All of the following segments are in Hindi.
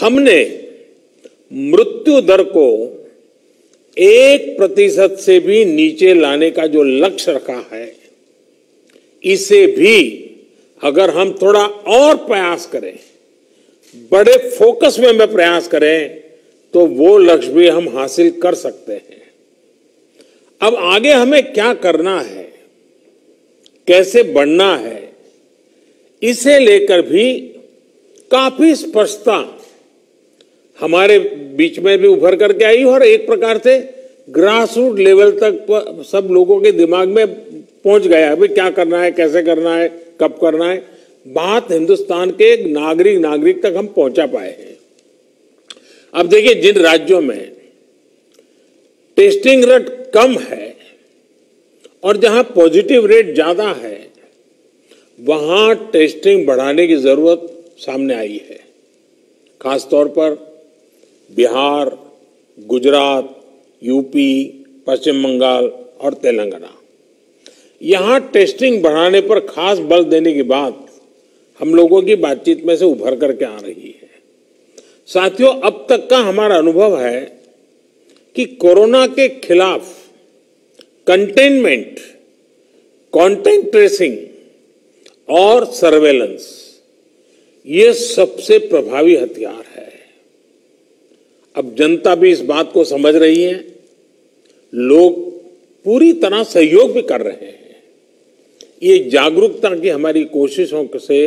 हमने मृत्यु दर को 1% से भी नीचे लाने का जो लक्ष्य रखा है, इसे भी अगर हम थोड़ा और प्रयास करें, बड़े फोकस में प्रयास करें, तो वो लक्ष्य भी हम हासिल कर सकते हैं। अब आगे हमें क्या करना है, कैसे बढ़ना है, इसे लेकर भी काफी स्पष्टता हमारे बीच में भी उभर करके आई और एक प्रकार से ग्रास रूट लेवल तक सब लोगों के दिमाग में पहुंच गया। अभी क्या करना है, कैसे करना है, कब करना है, बात हिंदुस्तान के नागरिक तक हम पहुंचा पाए हैं। अब देखिए, जिन राज्यों में टेस्टिंग रेट कम है और जहां पॉजिटिव रेट ज्यादा है, वहां टेस्टिंग बढ़ाने की जरूरत सामने आई है। खासतौर पर बिहार, गुजरात, यूपी, पश्चिम बंगाल और तेलंगाना, यहां टेस्टिंग बढ़ाने पर खास बल देने की बात हम लोगों की बातचीत में से उभर करके आ रही है। साथियों, अब तक का हमारा अनुभव है कि कोरोना के खिलाफ कंटेनमेंट, कॉन्टैक्ट ट्रेसिंग और सर्वेलेंस, ये सबसे प्रभावी हथियार है। अब जनता भी इस बात को समझ रही है, लोग पूरी तरह सहयोग भी कर रहे हैं। ये जागरूकता की हमारी कोशिशों से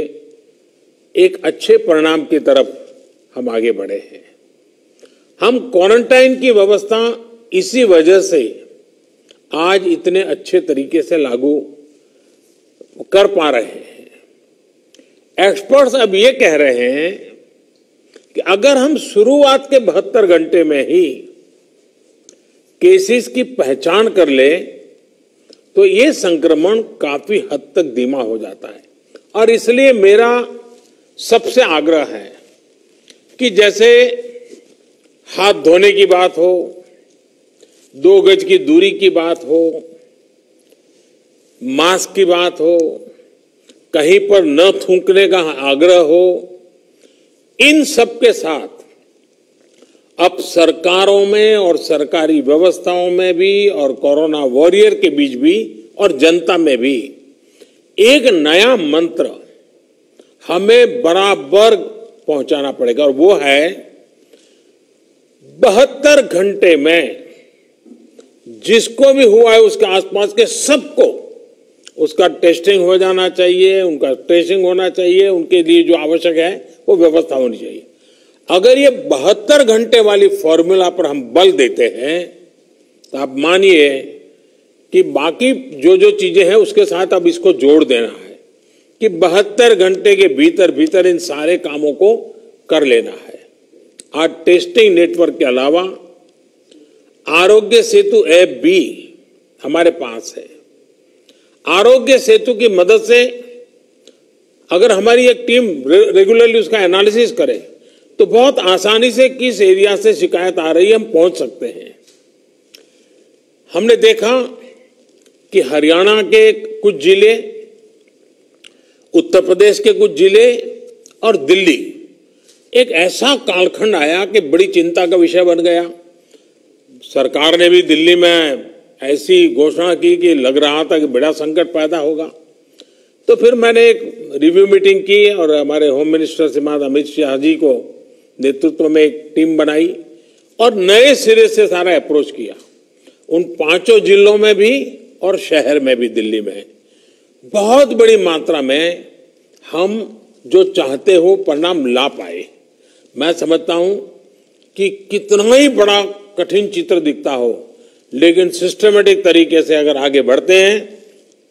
एक अच्छे परिणाम की तरफ हम आगे बढ़े हैं। हम क्वारंटाइन की व्यवस्था इसी वजह से आज इतने अच्छे तरीके से लागू कर पा रहे हैं। एक्सपर्ट्स अब ये कह रहे हैं कि अगर हम शुरुआत के 72 घंटे में ही केसेस की पहचान कर ले, तो ये संक्रमण काफी हद तक धीमा हो जाता है। और इसलिए मेरा सबसे आग्रह है कि जैसे हाथ धोने की बात हो, 2 गज की दूरी की बात हो, मास्क की बात हो, कहीं पर न थूकने का आग्रह हो, इन सब के साथ अब सरकारों में और सरकारी व्यवस्थाओं में भी और कोरोना वॉरियर के बीच भी और जनता में भी एक नया मंत्र हमें बराबर पहुंचाना पड़ेगा, और वो है 72 घंटे में जिसको भी हुआ है उसके आसपास के सबको उसका टेस्टिंग हो जाना चाहिए, उनका ट्रेसिंग होना चाहिए, उनके लिए जो आवश्यक है वो व्यवस्था होनी चाहिए। अगर ये 72 घंटे वाली फॉर्मूला पर हम बल देते हैं, तो आप मानिए कि बाकी जो चीजें हैं उसके साथ अब इसको जोड़ देना है कि 72 घंटे के भीतर भीतर इन सारे कामों को कर लेना है। आज टेस्टिंग नेटवर्क के अलावा आरोग्य सेतु ऐप भी हमारे पास है। आरोग्य सेतु की मदद से अगर हमारी एक टीम रेगुलरली उसका एनालिसिस करे, तो बहुत आसानी से किस एरिया से शिकायत आ रही है हम पहुंच सकते हैं। हमने देखा कि हरियाणा के कुछ जिले, उत्तर प्रदेश के कुछ जिले और दिल्ली, एक ऐसा कालखंड आया कि बड़ी चिंता का विषय बन गया। सरकार ने भी दिल्ली में ऐसी घोषणा की कि लग रहा था कि बड़ा संकट पैदा होगा। तो फिर मैंने एक रिव्यू मीटिंग की और हमारे होम मिनिस्टर श्रीमान अमित शाह जी को नेतृत्व में एक टीम बनाई और नए सिरे से सारा अप्रोच किया। उन 5 जिलों में भी और शहर में भी, दिल्ली में बहुत बड़ी मात्रा में हम जो चाहते हो परिणाम ला पाए। मैं समझता हूं कि कितना ही बड़ा कठिन चित्र दिखता हो, लेकिन सिस्टमेटिक तरीके से अगर आगे बढ़ते हैं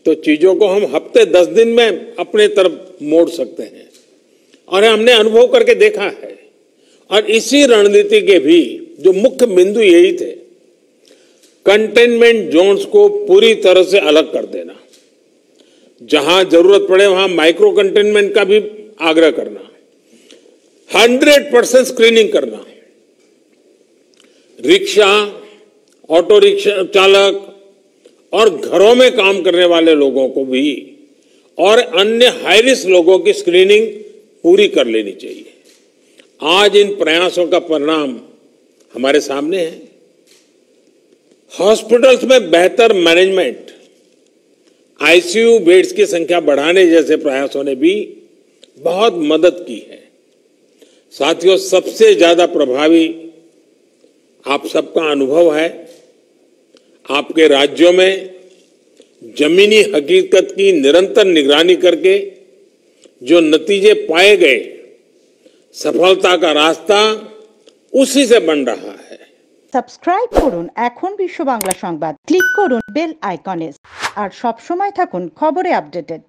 तो चीजों को हम हफ्ते 10 दिन में अपने तरफ मोड़ सकते हैं, और हमने अनुभव करके देखा है। और इसी रणनीति के भी जो मुख्य बिंदु यही थे, कंटेनमेंट जोन्स को पूरी तरह से अलग कर देना, जहां जरूरत पड़े वहां माइक्रो कंटेनमेंट का भी आग्रह करना, 100% स्क्रीनिंग करना, रिक्शा, ऑटो रिक्शा चालक और घरों में काम करने वाले लोगों को भी और अन्य हाई रिस्क लोगों की स्क्रीनिंग पूरी कर लेनी चाहिए। आज इन प्रयासों का परिणाम हमारे सामने है। हॉस्पिटल्स में बेहतर मैनेजमेंट, आईसीयू बेड्स की संख्या बढ़ाने जैसे प्रयासों ने भी बहुत मदद की है। साथियों, सबसे ज्यादा प्रभावी आप सबका अनुभव है। आपके राज्यों में जमीनी हकीकत की निरंतर निगरानी करके जो नतीजे पाए गए, सफलता का रास्ता उसी से बन रहा है। সাবস্ক্রাইব করুন এখন বিশ্ব বাংলা সংবাদ, ক্লিক করুন বেল আইকনে আর সব সময় থাকুন খবরে আপডেটেড।